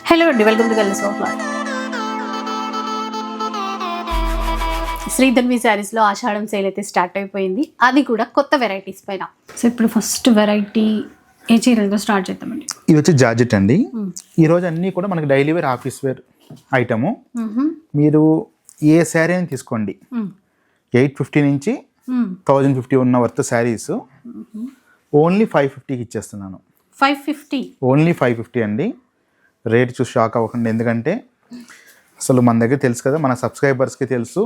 Hello అండి, welcome to colours of life. Sridhanvi శారీస్లో ఆషాఢం సేల్ అయితే స్టార్ట్ అయిపోయింది, అది కూడా కొత్త వెరైటీస్ పైన. సో ఇప్పుడు ఫస్ట్ వెరైటీ ఏ చీరలతో స్టార్ట్ చేద్దామండి. ఇది వచ్చి జార్జెట్ అండి. ఈరోజు అన్నీ కూడా మనకి daily wear office wear item. మీరు ఏ శారీ అని తీసుకోండి, 850 నుంచి 1050 ఉన్న వర్త్ శారీస్ ఓన్లీ 550కి ఇచ్చేస్తున్నాను. 550 ఓన్లీ 550 అండి. రేట్ చూసి షాక్ అవ్వకండి, ఎందుకంటే అసలు మన దగ్గర తెలుసు కదా, మన సబ్స్క్రైబర్స్కి తెలుసు,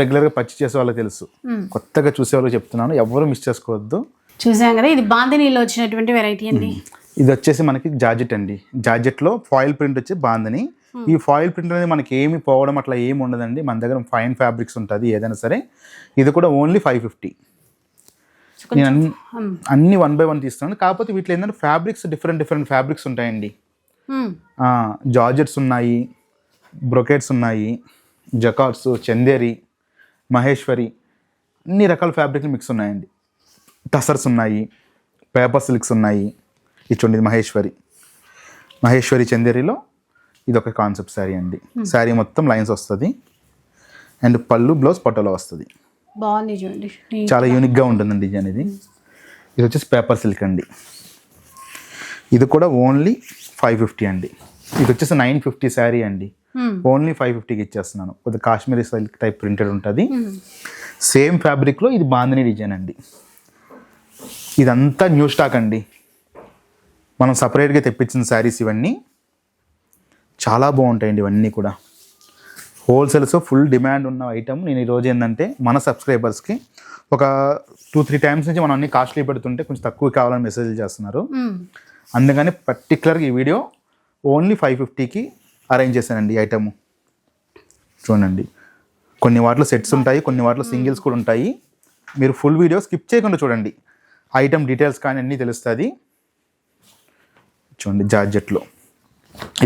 రెగ్యులర్గా పర్చేస్ చేసే వాళ్ళకి తెలుసు, కొత్తగా చూసే వాళ్ళకి చెప్తున్నాను, ఎవరు మిస్ చేసుకోవద్దు. చూసాం కదా, ఇది బాందినీలో వచ్చినటువంటి వెరైటీ అండి. ఇది వచ్చేసి మనకి జార్జెట్ అండి. జార్జెట్లో ఫాయిల్ ప్రింట్ వచ్చి బాందిని. ఈ ఫాయిల్ ప్రింట్ అనేది మనకి ఏమి పోవడం అట్లా ఏమి ఉండదండి, మన దగ్గర ఫైన్ ఫ్యాబ్రిక్స్ ఉంటుంది ఏదైనా సరే. ఇది కూడా ఓన్లీ 550. నేను అన్ని 1 by 1 తీస్తున్నాను, కాకపోతే వీటిలో ఏంటంటే ఫ్యాబ్రిక్స్ డిఫరెంట్ ఫ్యాబ్రిక్స్ ఉంటాయండి. జార్జెట్స్ ఉన్నాయి, బ్రొకెట్స్ ఉన్నాయి, జకార్డ్స్, చందేరి, మహేశ్వరి, అన్ని రకాల ఫ్యాబ్రిక్లు మిక్స్ ఉన్నాయండి. టసర్స్ ఉన్నాయి, పేపర్ సిల్క్స్ ఉన్నాయి. ఇచ్చండి, ఇది మహేశ్వరి చందేరిలో ఇది ఒక కాన్సెప్ట్ శారీ అండి. శారీ మొత్తం లైన్స్ వస్తుంది అండ్ పళ్ళు బ్లౌజ్ పట్టులో వస్తుంది. బాగుంది చూడండి, చాలా యూనిక్గా ఉంటుందండి డిజైన్. ఇది వచ్చేసి పేపర్ సిల్క్ అండి. ఇది కూడా ఓన్లీ 550 అండి. ఇది వచ్చేసి 950 శారీ అండి. ఓన్లీ 550కి ఇచ్చేస్తున్నాను. కొద్దిగా కాశ్మీరీ సిల్క్ టైప్ ప్రింటెడ్ ఉంటుంది. సేమ్ ఫ్యాబ్రిక్లో ఇది బాందిని డిజైన్ అండి. ఇదంతా న్యూ స్టాక్ అండి, మనం సపరేట్గా తెప్పించిన శారీస్ ఇవన్నీ. చాలా బాగుంటాయండి ఇవన్నీ కూడా. హోల్సేల్స్ ఫుల్ డిమాండ్ ఉన్న ఐటమ్. నేను ఈరోజు ఏంటంటే మన సబ్స్క్రైబర్స్కి ఒక 2-3 టైమ్స్ నుంచి మనం అన్ని కాస్ట్లీ పెడుతుంటే కొంచెం తక్కువ కావాలని మెసేజ్ చేస్తున్నారు. అందుకని పర్టికులర్గా ఈ వీడియో ఓన్లీ 550కి అరేంజ్ చేశానండి ఐటమ్. చూడండి, కొన్ని వాటిలో సెట్స్ ఉంటాయి, కొన్ని వాటిలో సింగిల్స్ కూడా ఉంటాయి. మీరు ఫుల్ వీడియో స్కిప్ చేయకుండా చూడండి, ఐటమ్ డీటెయిల్స్ కానీ అన్నీ తెలుస్తుంది. చూడండి, జార్జెట్లో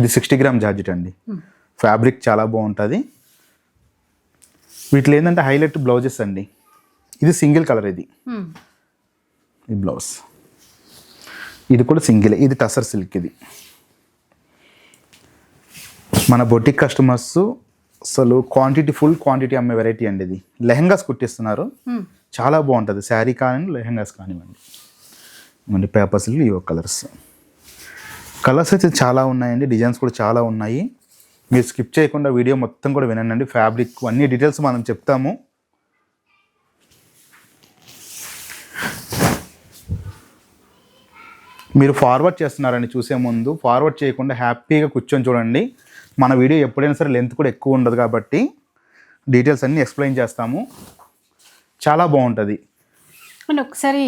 ఇది 60 గ్రామ్ జార్జెట్ అండి. ఫ్యాబ్రిక్ చాలా బాగుంటుంది. వీటిలో ఏంటంటే హైలైట్ బ్లౌజెస్ అండి. ఇది సింగిల్ కలర్, ఇది బ్లౌజ్. ఇది కూడా సింగిల్, ఇది టసర్ సిల్క్. ఇది మన బొటిక్ కస్టమర్స్ అసలు ఫుల్ క్వాంటిటీ అమ్మే వెరైటీ అండి. ఇది లెహంగాస్ కుట్టిస్తున్నారు, చాలా బాగుంటుంది. శారీ కానీ లెహంగాస్ కానివ్వండి. మళ్ళీ పేపర్ సిల్క్, ఇవో కలర్స్ అయితే చాలా ఉన్నాయండి, డిజైన్స్ కూడా చాలా ఉన్నాయి. మీరు స్కిప్ చేయకుండా వీడియో మొత్తం కూడా వినండి. ఫ్యాబ్రిక్ అన్ని డీటెయిల్స్ మనం చెప్తాము. మీరు ఫార్వర్డ్ చేస్తున్నారని చూసే ముందు ఫార్వర్డ్ చేయకుండా హ్యాపీగా కూర్చొని చూడండి. మన వీడియో ఎప్పుడైనా సరే లెంత్ కూడా ఎక్కువ ఉండదు కాబట్టి డీటెయిల్స్ అన్నీ ఎక్స్ప్లెయిన్ చేస్తాము. చాలా బాగుంటుంది. ఒకసారి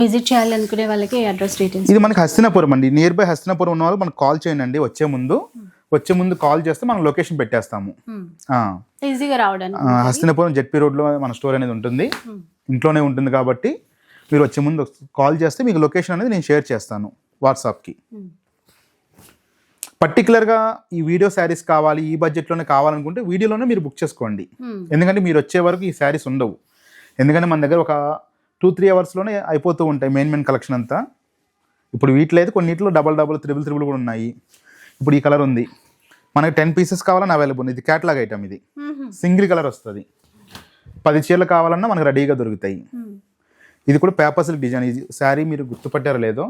విజిట్ చేయాలనుకునే వాళ్ళకి అడ్రస్ డీటెయిల్స్. ఇది మనకి హస్తినాపురం అండి. నియర్ బై హస్తినాపురం ఉన్న వాళ్ళు మనకు కాల్ చేయండి. వచ్చే ముందు కాల్ చేస్తే మనం లొకేషన్ పెట్టేస్తాము. ఈజీగా రావడానికి హస్తినాపురం జెడ్పీ రోడ్లో మన స్టోర్ అనేది ఉంటుంది, ఇంట్లోనే ఉంటుంది. కాబట్టి మీరు వచ్చే ముందు కాల్ చేస్తే మీకు లొకేషన్ అనేది నేను షేర్ చేస్తాను వాట్సాప్కి. పర్టికులర్గా ఈ వీడియో శారీస్ కావాలి, ఈ బడ్జెట్లోనే కావాలనుకుంటే వీడియోలోనే మీరు బుక్ చేసుకోండి. ఎందుకంటే మీరు వచ్చే వరకు ఈ శారీస్ ఉండవు. ఎందుకంటే మన దగ్గర ఒక 2-3 అవర్స్లోనే అయిపోతూ ఉంటాయి మెయిన్ కలెక్షన్ అంతా. ఇప్పుడు వీటిలో అయితే కొన్నిట్లో డబల్ త్రిబుల్ కూడా ఉన్నాయి. ఇప్పుడు ఈ కలర్ ఉంది, మనకి 10 పీసెస్ కావాలని అవైలబుల్ ఉంది. ఇది క్యాటలాగ్ ఐటమ్. ఇది సింగిల్ కలర్ వస్తుంది. 10 చీరలు కావాలన్నా మనకు రెడీగా దొరుకుతాయి. ఇది కూడా పేపర్ సిల్క్ డిజైన్. ఇది శారీ మీరు గుర్తుపట్టారో లేదో,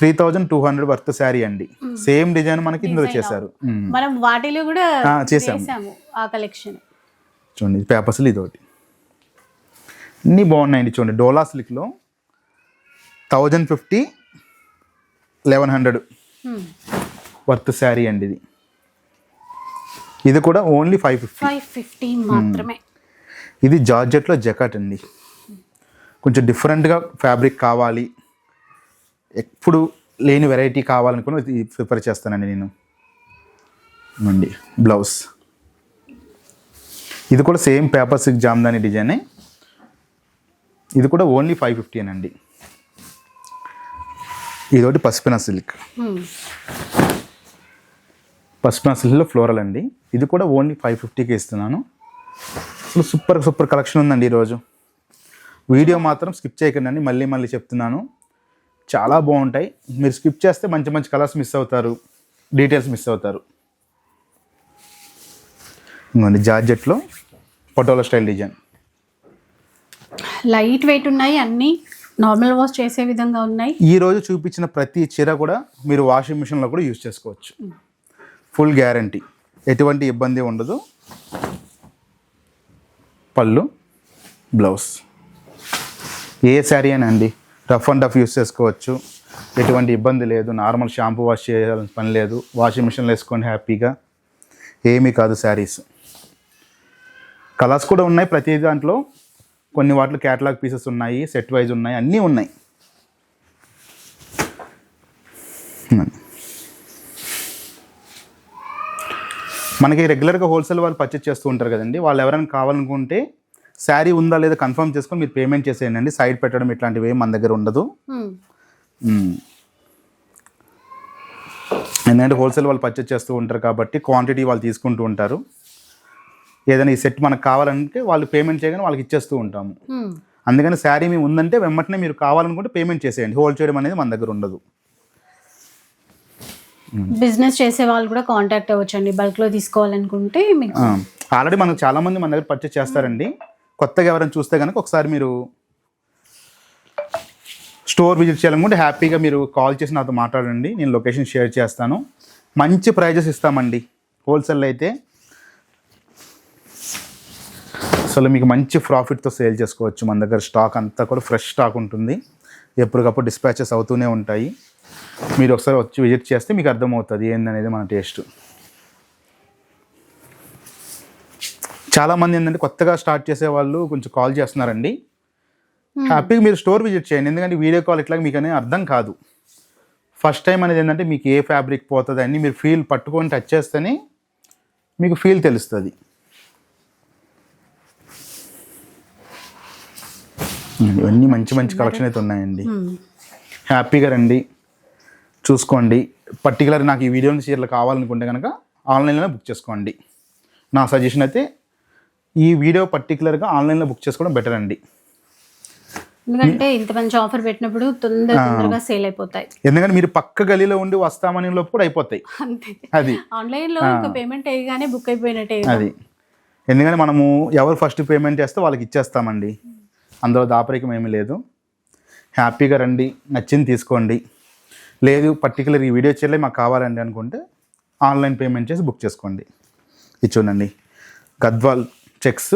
3200 వర్త్ శారీ అండి. సేమ్ డిజైన్ మనకి ఇందులో చేశారు. మనం వాటిలో కూడా చేసాము ఆ కలెక్షన్. చూడండి, పేపర్ సిల్క్ ఇది ఒకటి. అన్నీ బాగున్నాయండి. చూడండి, డోలా సిల్క్లో 1050, 1100 వర్త్ శారీ అండి. ఇది కూడా ఓన్లీ 550 మాత్రమే. ఇది జార్జెట్లో జకాట్ అండి. కొంచెం డిఫరెంట్గా ఫ్యాబ్రిక్ కావాలి, ఎప్పుడు లేని వెరైటీ కావాలనుకుని ఇది ప్రిఫర్ చేస్తానండి నేను. అండి బ్లౌజ్. ఇది కూడా సేమ్ పేపర్ సిల్క్ జామ్దాని డిజైనే. ఇది కూడా ఓన్లీ 550 అండి. ఇదొకటి పసిపిన సిల్క్. పసిపిన సిల్క్లో ఫ్లోరల్ అండి. ఇది కూడా ఓన్లీ 550కి ఇస్తున్నాను. అసలు సూపర్ కలెక్షన్ ఉందండి ఈరోజు. వీడియో మాత్రం స్కిప్ చేయకండి, మళ్ళీ చెప్తున్నాను. చాలా బాగుంటాయి. మీరు స్కిప్ చేస్తే మంచి కలర్స్ మిస్ అవుతారు. డీటెయిల్స్ మిస్ అవుతారు. ఇంకోండి జార్జెట్లో patola style design. Light weight ఉన్నాయి, అన్నీ నార్మల్ వాష్ చేసే విధంగా ఉన్నాయి. ఈ రోజు చూపించిన ప్రతి చీర కూడా మీరు వాషింగ్ మిషన్లో కూడా యూజ్ చేసుకోవచ్చు. ఫుల్ గ్యారంటీ, ఎటువంటి ఇబ్బంది ఉండదు. పళ్ళు, బ్లౌజ్. ఏ శారీ అయినా అండి రఫ్ అండ్ టఫ్ యూజ్ చేసుకోవచ్చు, ఎటువంటి ఇబ్బంది లేదు. నార్మల్ షాంపూ వాష్ చేయాల్సిన పని లేదు, వాషింగ్ మిషన్లో వేసుకోండి హ్యాపీగా, ఏమీ కాదు శారీస్. కలర్స్ కూడా ఉన్నాయి ప్రతి దాంట్లో, కొన్ని వాటిలో క్యాటలాగ్ పీసెస్ ఉన్నాయి, సెట్ వైజ్ ఉన్నాయి, అన్నీ ఉన్నాయి. మనకి రెగ్యులర్గా హోల్సేల్ వాళ్ళు పర్చేస్ చేస్తూ ఉంటారు కదండి, వాళ్ళు ఎవరైనా కావాలనుకుంటే శారీ ఉందా లేదా కన్ఫర్మ్ చేసుకొని మీరు పేమెంట్ చేసేయండి. సైడ్ పెట్టడం ఇట్లాంటివి మన దగ్గర ఉండదు. ఎందుకంటే హోల్సేల్ వాళ్ళు పర్చేస్ చేస్తూ ఉంటారు కాబట్టి క్వాంటిటీ వాళ్ళు తీసుకుంటూ ఉంటారు. ఏదైనా ఈ సెట్ మనకు కావాలంటే వాళ్ళు పేమెంట్ చేయగానే వాళ్ళకి ఇచ్చేస్తూ ఉంటాము. అందుకని శారీ మేము ఉందంటే వెంటనే మీరు కావాలనుకుంటే పేమెంట్ చేసేయండి. హోల్డ్ చేయడం అనేది మన దగ్గర ఉండదు. బిజినెస్ చేసే వాళ్ళు కూడా కాంటాక్ట్ అవ్వచ్చండి, బల్క్లో తీసుకోవాలనుకుంటే. మీకు ఆల్రెడీ మనకు చాలామంది మన దగ్గర పర్చేస్ చేస్తారండి. కొత్తగా ఎవరైనా చూస్తే కనుక ఒకసారి మీరు స్టోర్ విజిట్ చేయాలనుకుంటే హ్యాపీగా మీరు కాల్ చేసి నాతో మాట్లాడండి, నేను లొకేషన్ షేర్ చేస్తాను. మంచి ప్రైజెస్ ఇస్తామండి హోల్సేల్ అయితే. అసలు మీకు మంచి ప్రాఫిట్తో సేల్ చేసుకోవచ్చు. మన దగ్గర స్టాక్ అంతా కూడా ఫ్రెష్ స్టాక్ ఉంటుంది, ఎప్పటికప్పుడు డిస్పాచెస్ అవుతూనే ఉంటాయి. మీరు ఒకసారి వచ్చి విజిట్ చేస్తే మీకు అర్థమవుతుంది ఏందనేది మన టేస్ట్. చాలామంది ఏంటంటే కొత్తగా స్టార్ట్ చేసే వాళ్ళు కొంచెం కాల్ చేస్తున్నారండి. హ్యాపీగా మీరు స్టోర్ విజిట్ చేయండి, ఎందుకంటే వీడియో కాల్ ఇట్లా మీకు అనేది అర్థం కాదు. ఫస్ట్ టైం అనేది ఏంటంటే మీకు ఏ ఫ్యాబ్రిక్ పోతుంది అని మీరు ఫీల్ పట్టుకొని టచ్ చేస్తేనే మీకు ఫీల్ తెలుస్తుంది. ఇవన్నీ మంచి మంచి కలెక్షన్ అయితే ఉన్నాయండి. హ్యాపీగా రండి, చూసుకోండి. పర్టికులర్ నాకు ఈ వీడియో చీరలు కావాలనుకుంటే కనుక ఆన్లైన్లో బుక్ చేసుకోండి. నా సజెషన్ అయితే ఈ వీడియో పర్టికులర్గా ఆన్లైన్లో బుక్ చేసుకోవడం బెటర్ అండి. ఎందుకంటే ఇంత మంచి ఆఫర్ పెట్టినప్పుడు తొందరగా సేల్ అయిపోతాయి. ఎందుకంటే మీరు పక్క గలీలో ఉండి వస్తామని లోపు కూడా అయిపోతాయి. అంతే, అది ఆన్లైన్లో పేమెంట్ అయ్యగానే బుక్ అయిపోయినట్టే. అది ఎందుకంటే మనము ఎవరు ఫస్ట్ పేమెంట్ చేస్తే వాళ్ళకి ఇచ్చేస్తామండి, అందులో దాపరికం ఏమీ లేదు. హ్యాపీగా రండి, నచ్చింది తీసుకోండి. లేదు పర్టికులర్ ఈ వీడియో చేయలే మాకు కావాలండి అనుకుంటే ఆన్లైన్ పేమెంట్ చేసి బుక్ చేసుకోండి. ఇది చూడండి, గద్వాల్ చెక్స్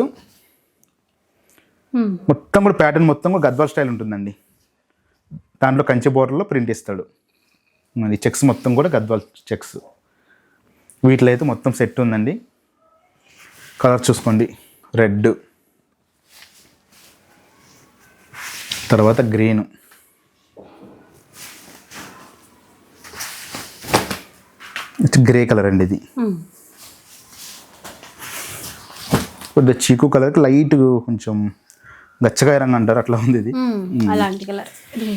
మొత్తం కూడా ప్యాటర్న్ మొత్తం కూడా గద్వాల్ స్టైల్ ఉంటుందండి. దాంట్లో కంచి బోర్డర్లో ప్రింట్ ఇస్తాడు. ఈ చెక్స్ మొత్తం కూడా గద్వాల్ చెక్స్. వీటిలో అయితే మొత్తం సెట్ ఉందండి. కలర్ చూసుకోండి, రెడ్, తర్వాత గ్రీన్, గ్రే కలర్ అండి. ఇది కొద్దిగా చీకు కలర్, లైట్ కొంచెం గచ్చకాయ రంగు అంటారు, అట్లా ఉంది. ఇది అలాంటి కలర్,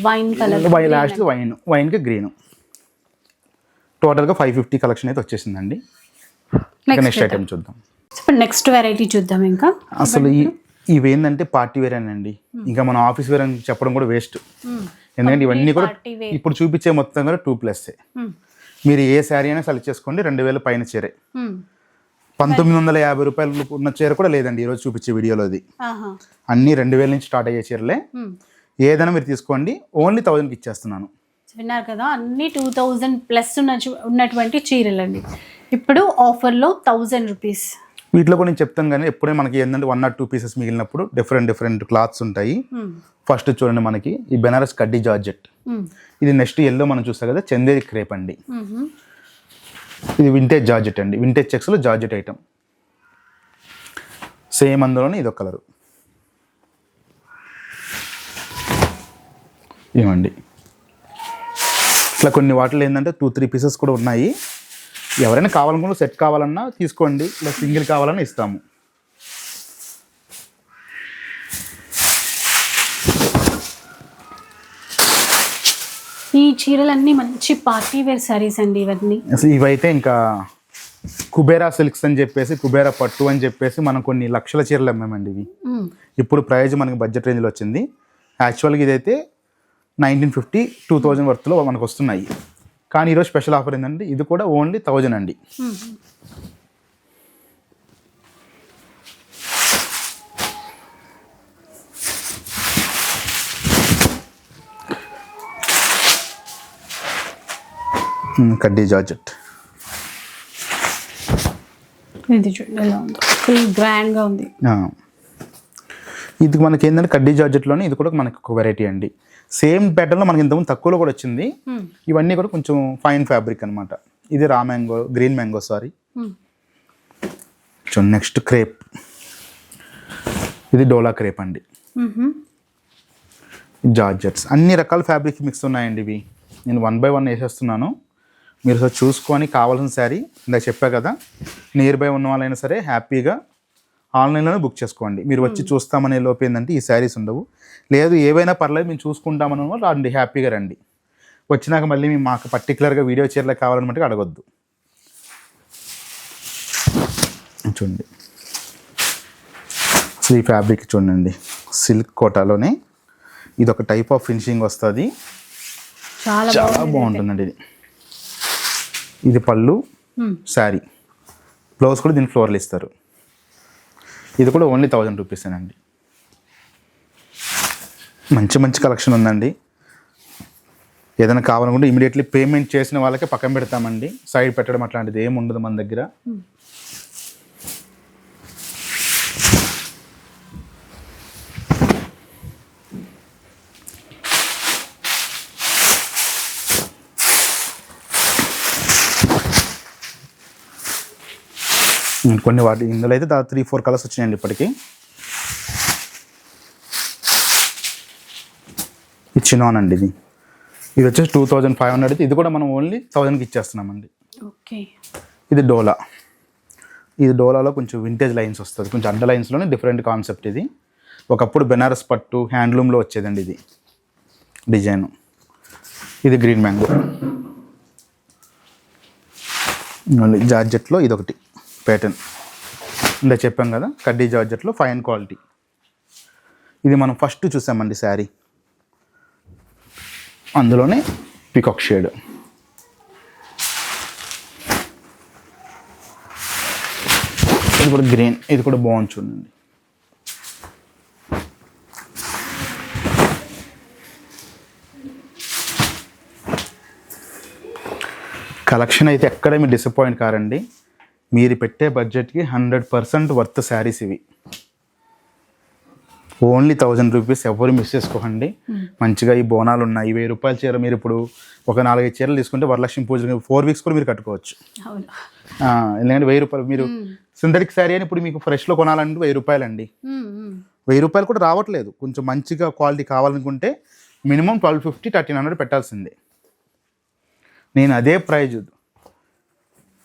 వైన్ కలర్, లాస్ట్ వైన్కి గ్రీన్. టోటల్గా 550 కలెక్షన్ అయితే వచ్చేసిందండి. నెక్స్ట్ ఐటమ్ చూద్దాం. నెక్స్ట్ వెరైటీ చూద్దాం. ఇంకా అసలు ఇవేంటంటే పార్టీ వేర్ అండి. ఇంకా మనం ఆఫీస్ వేర్ అని చెప్పడం కూడా వేస్ట్, ఎందుకంటే ఇవన్నీ కూడా ఇప్పుడు చూపించే మొత్తం కూడా 2+. మీరు ఏ శారీ అయినా సెలెక్ట్ చేసుకోండి, 2000 పైన చీరే. 1950 రూపాయలు ఉన్న చీర కూడా లేదండి ఈరోజు చూపించే వీడియోలో. అది అన్నీ 2000 నుంచి స్టార్ట్ అయ్యే చీరలే. ఏదైనా మీరు తీసుకోండి, ఓన్లీ 1000కి ఇచ్చేస్తున్నాను. విన్నారు కదా, అన్ని 2000+ ఉన్నటువంటి చీరలు అండి. ఇప్పుడు ఆఫర్లో 1000 రూపీస్. వీటిలో కూడా నేను చెప్తాను కానీ ఎప్పుడే మనకి ఏంటంటే 1 or 2 పీసెస్ మిగిలినప్పుడు డిఫరెంట్ క్లాత్స్ ఉంటాయి. ఫస్ట్ చూడండి, మనకి ఈ బెనారస్ కడ్డీ జార్జెట్. ఇది నెక్స్ట్ ఎల్లో మనం చూస్తాం కదా, చందేరి క్రేప్ అండి. ఇది వింటేజ్ జార్జెట్ అండి, వింటేజ్ చెక్స్లో జార్జెట్ ఐటమ్. సేమ్ అందులోనే ఇదొక కలరు. ఏమండి ఇట్లా కొన్ని వాటిలో ఏంటంటే 2-3 పీసెస్ కూడా ఉన్నాయి. ఎవరైనా కావాలనుకుంటే సెట్ కావాలన్నా తీసుకోండి, ఇలా సింగిల్ కావాలన్నా ఇస్తాము. ఈ చీరలన్నీ మంచి పార్టీ వేర్ సారీస్ అండి ఇవన్నీ. అసలు ఇవైతే ఇంకా కుబేరా సిల్క్స్ అని చెప్పేసి, కుబేరా పట్టు అని చెప్పేసి మనం కొన్ని లక్షల చీరలు అమ్మామండి ఇవి. ఇప్పుడు ప్రైజ్ మనకి బడ్జెట్ రేంజ్లో వచ్చింది. యాక్చువల్గా ఇదైతే 1950-2000 వర్త్లో మనకు వస్తున్నాయి. కానీ ఈరోజు స్పెషల్ ఆఫర్ ఏంటంటే ఇది కూడా ఓన్లీ 1000 అండి. కడ్డీ జార్జెట్ ఇది చూడండి ఎలా ఉందో, ఫుల్ గ్రాండ్గా ఉంది. ఇది మనకి ఏంటంటే కడ్డీ జార్జెట్లోనే ఇది కూడా మనకి ఒక వెరైటీ అండి. సేమ్ ప్యాటర్న్లో మనకి ఇంతకుముందు తక్కువలో కూడా వచ్చింది. ఇవన్నీ కూడా కొంచెం ఫైన్ ఫ్యాబ్రిక్ అనమాట. ఇది raw mango, green mango sorry. Next crepe, ఇది డోలా క్రేప్ అండి. జార్జెట్స్ అన్ని రకాల ఫ్యాబ్రిక్ మిక్స్ ఉన్నాయండి. ఇవి నేను 1 by 1 వేసేస్తున్నాను. మీరు సార్ చూసుకొని కావాల్సిన శారీ ఇందాక చెప్పా కదా, నియర్ బై ఉన్న వాళ్ళైనా సరే హ్యాపీగా ఆన్లైన్లోనే బుక్ చేసుకోండి. మీరు వచ్చి చూస్తామనే లోపు ఏంటంటే ఈ శారీస్ ఉండవు. లేదు ఏవైనా పర్లేదు మేము చూసుకుంటామని వాళ్ళు రండి, హ్యాపీగా రండి. వచ్చినాక మళ్ళీ మేము మాకు పర్టికులర్గా వీడియో చీరలే కావాలన్నమాట అడగొద్దు. చూడండి అసలు ఈ ఫ్యాబ్రిక్ చూడండి, సిల్క్ కోటాలోనే ఇది ఒక టైప్ ఆఫ్ ఫినిషింగ్ వస్తుంది. చాలా బాగుంటుందండి. ఇది పళ్ళు, శారీ, బ్లౌజ్ కూడా దీని ఫ్లోర్లు ఇస్తారు. ఇది కూడా ఓన్లీ 1000 రూపీసేనండి. మంచి మంచి కలెక్షన్ ఉందండి. ఏదైనా కావాలనుకుంటే ఇమీడియట్లీ పేమెంట్ చేసిన వాళ్ళకే పక్కన పెడతామండి. సైడ్ పెట్టడం అట్లాంటిది ఏమి ఉండదు మన దగ్గర. కొన్ని వాటి ఇందులో అయితే 3-4 కలర్స్ వచ్చినాయండి ఇప్పటికీ. ఇది చినాన్ అండి. ఇది వచ్చేసి 2500. ఇది కూడా మనం ఓన్లీ 1000కి ఇచ్చేస్తున్నామండి. ఓకే. ఇది డోలా. ఇది డోలాలో కొంచెం వింటేజ్ లైన్స్ వస్తుంది, కొంచెం అడ్డ లైన్స్లోనే డిఫరెంట్ కాన్సెప్ట్. ఇది ఒకప్పుడు బెనారస్ పట్టు హ్యాండ్లూమ్లో వచ్చేదండి ఇది డిజైన్. ఇది గ్రీన్ మ్యాంగో. జార్జెట్లో ఇదొకటి ప్యాటర్న్ ఇందా చెప్పాం కదా, కడ్డీ జార్జెట్లో ఫైన్ క్వాలిటీ. ఇది మనం ఫస్ట్ చూసామండి శారీ, అందులోనే పీకాక్ షేడ్. ఇది కూడా గ్రీన్, ఇది కూడా బాగుంది చూడండి. కలెక్షన్ అయితే ఎక్కడ మీరు డిసప్పాయింట్ కారండి. మీరు పెట్టే బడ్జెట్కి 100% వర్త్ శారీస్ ఇవి. Only 1000 rupees. ఎవరు మిస్ చేసుకోకండి. మంచిగా ఈ బోనాలు ఉన్నాయి. 1000 రూపాయల చీర మీరు ఇప్పుడు ఒక 4-5 చీరలు తీసుకుంటే వరలక్ష్మి పూజ 4 weeks కూడా మీరు కట్టుకోవచ్చు. ఎందుకంటే 1000 రూపాయలు మీరు సింథటిక్ శారీ అని ఇప్పుడు మీకు ఫ్రెష్లో కొనాలంటే 1000 రూపాయలు అండి. 1000 రూపాయలు కూడా రావట్లేదు. కొంచెం మంచిగా క్వాలిటీ కావాలనుకుంటే మినిమం 1250-1300 పెట్టాల్సిందే. నేను అదే ప్రైజ్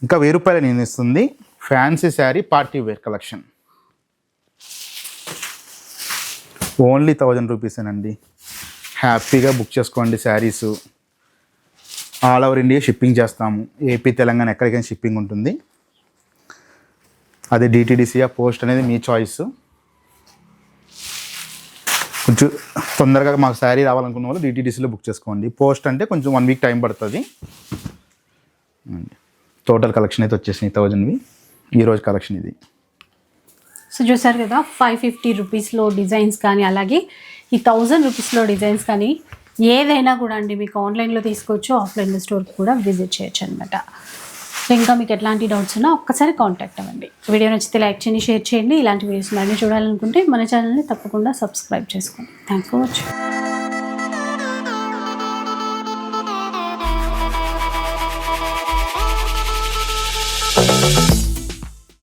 ఇంకా 1000 రూపాయలు నేను ఇస్తుంది. Fancy sari party wear collection only 1000 రూపీసేనండి. హ్యాపీగా బుక్ చేసుకోండి saris. All over India shipping చేస్తాము. ఏపీ, తెలంగాణ ఎక్కడికైనా షిప్పింగ్ ఉంటుంది. అదే డిటీడీసీయా పోస్ట్ అనేది మీ చాయిస్. కొంచెం తొందరగా మాకు శారీ రావాలనుకున్న వాళ్ళు డిటీడీసీలో బుక్ చేసుకోండి. పోస్ట్ అంటే కొంచెం 1 week టైం పడుతుంది. టోటల్ కలెక్షన్ అయితే వచ్చేసినాయి 1000వి. ఈరోజు కలెక్షన్ ఇది. సో చూసారు కదా, 550 రూపీస్లో డిజైన్స్ కానీ, అలాగే ఈ 1000 రూపీస్లో డిజైన్స్ కానీ ఏదైనా కూడా అండి మీకు ఆన్లైన్లో తీసుకోవచ్చు, ఆఫ్లైన్లో స్టోర్కి కూడా విజిట్ చేయొచ్చు అనమాట. సో ఇంకా మీకు ఎట్లాంటి డౌట్స్ ఉన్నా ఒక్కసారి కాంటాక్ట్ అవ్వండి. వీడియో నచ్చితే లైక్ చేయండి, షేర్ చేయండి. ఇలాంటి వీడియోస్ అన్నీ చూడాలనుకుంటే మన ఛానల్ని తప్పకుండా సబ్స్క్రైబ్ చేసుకోండి. Thanks for watching.